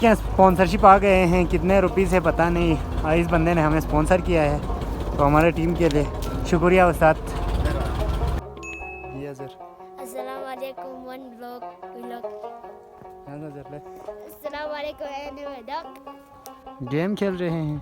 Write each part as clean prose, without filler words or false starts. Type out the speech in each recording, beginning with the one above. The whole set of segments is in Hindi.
क्या स्पॉन्सरशिप आ गए हैं, कितने रुपीस है पता नहीं। इस बंदे ने हमें स्पॉन्सर किया है तो हमारे टीम के लिए शुक्रिया उस्ताद। अस्सलाम वालेकुम वन व्लॉग अस्सलाम वालेकुम गेम खेल रहे हैं।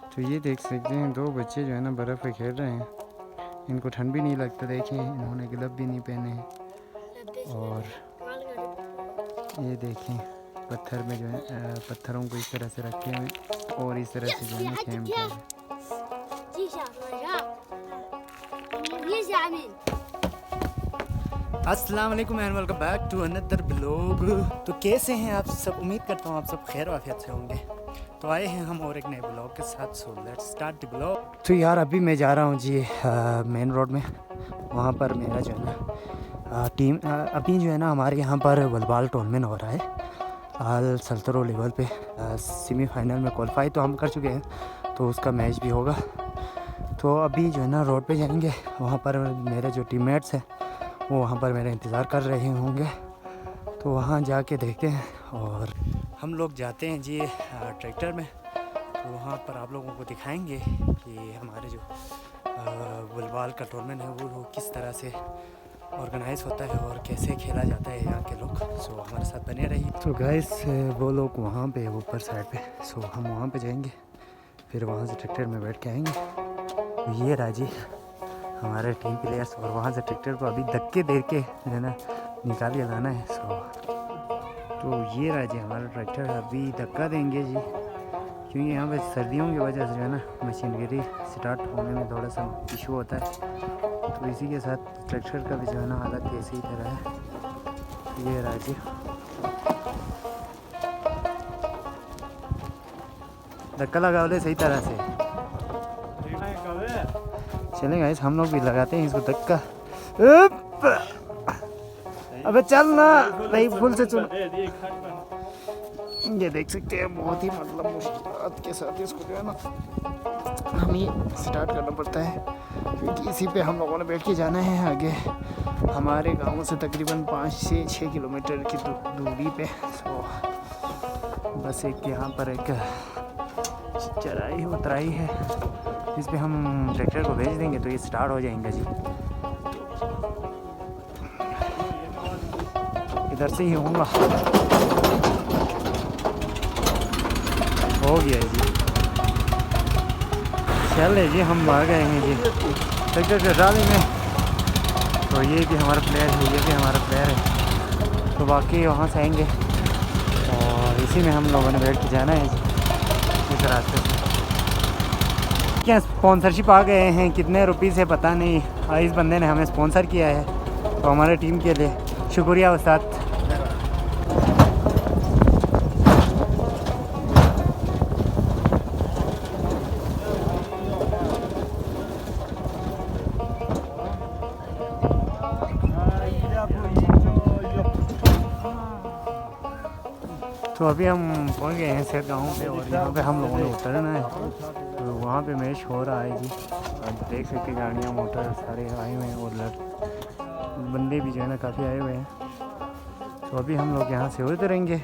तो ये देख सकते हैं दो बच्चे जो है ना बर्फ़ पे खेल रहे हैं। इनको ठंड भी नहीं लगता, देखें इन्होंने ग्लव भी नहीं पहने हैं। और ये देखें पत्थर में जो है पत्थरों को इस तरह से रखे हुए और इस तरह से जो है ना कैंप कर रहे हैं। अस्सलाम वालेकुम and welcome back to another blog. तो कैसे हैं आप सब? उम्मीद करता हूँ आप सब खैर वाफियत से होंगे। तो आए हैं हम और एक नए ब्लॉग के साथ, so let's start the blog. तो यार अभी मैं जा रहा हूँ जी मेन रोड में। वहाँ पर मेरा जो है ना टीम अभी जो है ना हमारे यहाँ पर वॉलीबॉल टूर्नामेंट हो रहा है आल सल्तरो लेवल पे। सेमीफाइनल में क्वालिफाई तो हम कर चुके हैं, तो उसका मैच भी होगा। तो अभी जो है ना रोड पे जाएंगे, वहाँ पर मेरे जो टीममेट्स हैं वो वहाँ पर मेरा इंतज़ार कर रहे होंगे। तो वहाँ जाके देखते हैं और हम लोग जाते हैं जी ट्रैक्टर में। तो वहाँ पर आप लोगों को दिखाएंगे कि हमारे जो वॉलीबॉल का टूर्नामेंट है वो किस तरह से ऑर्गेनाइज होता है और कैसे खेला जाता है यहाँ के लोग। सो हमारे साथ बने रहिए। तो गाइस वो लोग वहाँ पे ऊपर साइड पे, सो हम वहाँ पे जाएंगे, फिर वहाँ से ट्रैक्टर में बैठ के आएंगे। तो ये राजी हमारे टीम प्लेयर्स, और वहाँ से ट्रैक्टर को अभी धक्के दे के जो है ना निकाल के लाना है। तो ये राजी हमारा ट्रैक्टर अभी धक्का देंगे जी, क्योंकि यहाँ पे सर्दियों की वजह से जो है ना मशीनरी स्टार्ट होने में थोड़ा सा इशू होता है। तो इसी के साथ ट्रैक्टर का भी जो है ना हालत ऐसे ही तरह है। ये राजी धक्का लगा बोले सही तरह से। चलें गाइस हम लोग भी लगाते हैं इसको धक्का। अबे चल ना भाई, फुल से चल। ये देख सकते हैं बहुत ही मतलब मुश्किल के साथ इसको जो है ना हमें स्टार्ट करना पड़ता है, क्योंकि इसी पे हम लोगों ने बैठ के जाना है आगे हमारे गांव से तकरीबन 5 से 6 किलोमीटर की दूरी पे। सो बस एक यहाँ पर एक चराई उतराई है, इस पे हम ट्रैक्टर को भेज देंगे तो ये स्टार्ट हो जाएंगे जी। इधर से ही होगा, हो गया जी। चले जी हम आ गए हैं जी ट्रैक्टर के ट्राली में। तो ये भी हमारा प्लेयर है, ये भी हमारा प्लेयर है। तो बाकी वहाँ से आएंगे और इसी में हम लोगों ने बैठ के जाना है इस रास्ते से। क्या स्पॉन्सरशिप आ गए हैं, कितने रुपीस है पता नहीं। इस बंदे ने हमें स्पॉन्सर किया है तो हमारे टीम के लिए शुक्रिया उस्ताद। तो अभी हम पहुंच गए हैं सेठ गाँव पे और यहाँ पे हम लोगों ने उतरना है। तो वहाँ पे मैच हो रहा है जी, आप देख सकते हैं गाड़ियाँ मोटर सारे आए हुए हैं और बंदे भी जो है ना काफ़ी आए हुए हैं। तो अभी हम लोग यहाँ से उतरेंगे।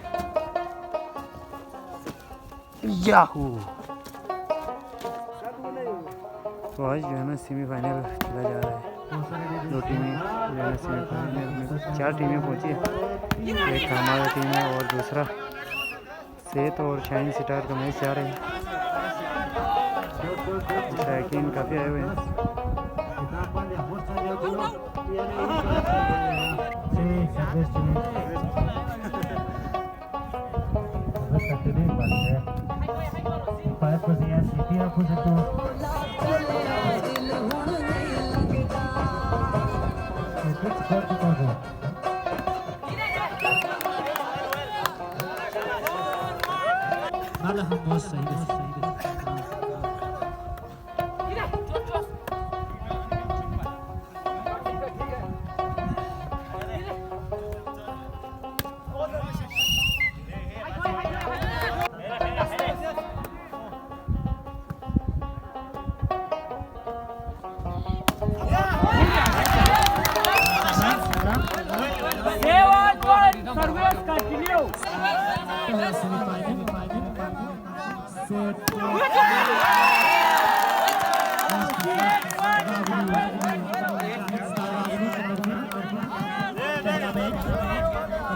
याहू! तो आज जो है ना सेमीफाइनल खेला जा रहा है। 2 टीमें जो है सेमीफाइनल में 4 टीमें पहुँची है। एक हमारा टीम है और दूसरा सेहत और शाइन स्टार का मैच जा रहे हैं। शौकीन काफ़ी आए हुए हैं। बहुत सही है।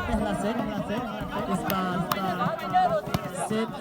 पहला सेट इस बार सेट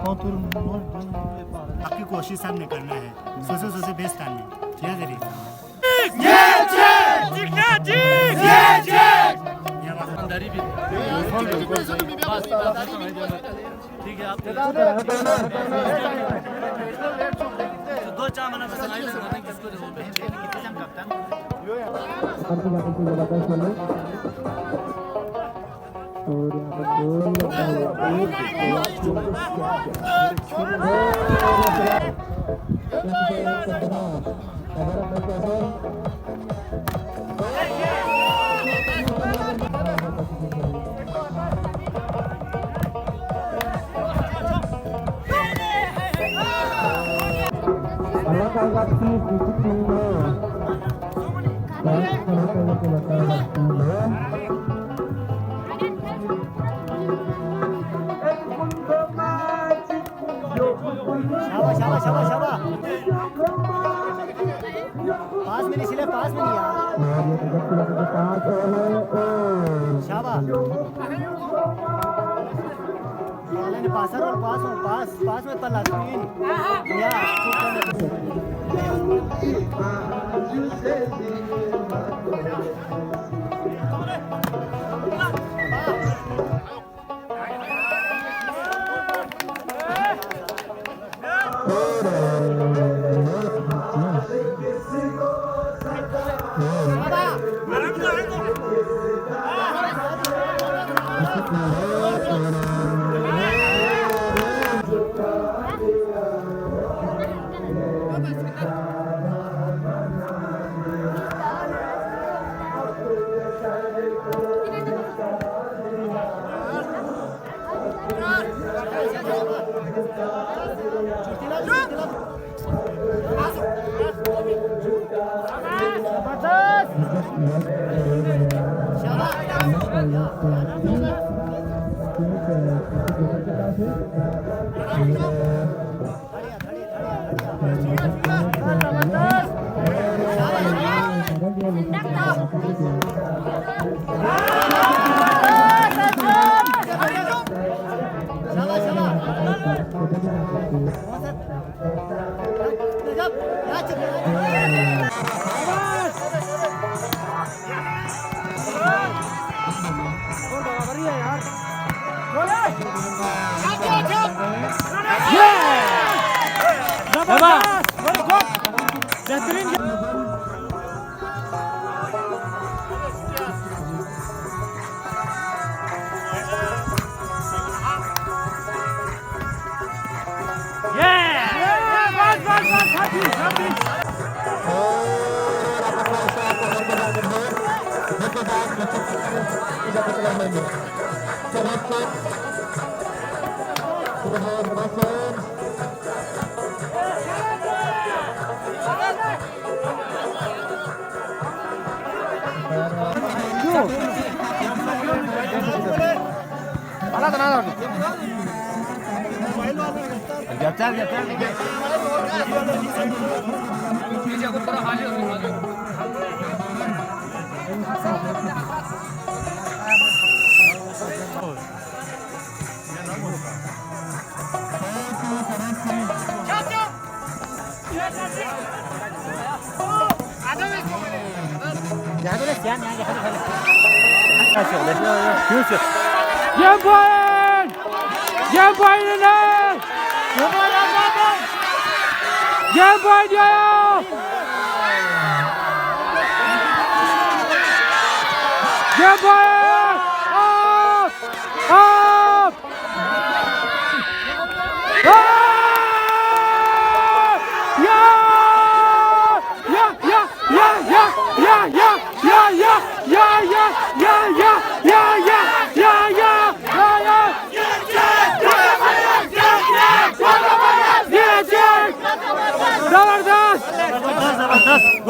बहुत ही आपकी कोशिश हमने करना है सोचे बेस्ट टाइम में ठीक है ठीक है आप दो चार मना पास में नहीं सिले पास में नहीं पास में पल्ला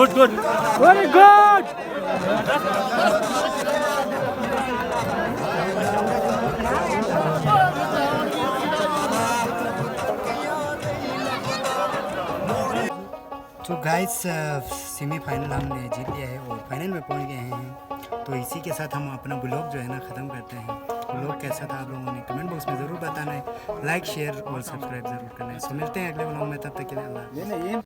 Good, good. Very good. तो गाइस सेमीफाइनल हमने जीत लिया है और फाइनल में पहुंच गए हैं। तो इसी के साथ हम अपना ब्लॉग जो है ना ख़त्म करते हैं। ब्लॉग कैसा था आप लोगों ने कमेंट बॉक्स में ज़रूर बताना है। लाइक शेयर और सब्सक्राइब ज़रूर करना है। सो मिलते हैं अगले ब्लॉग में, तब तक के लिए अल्लाह।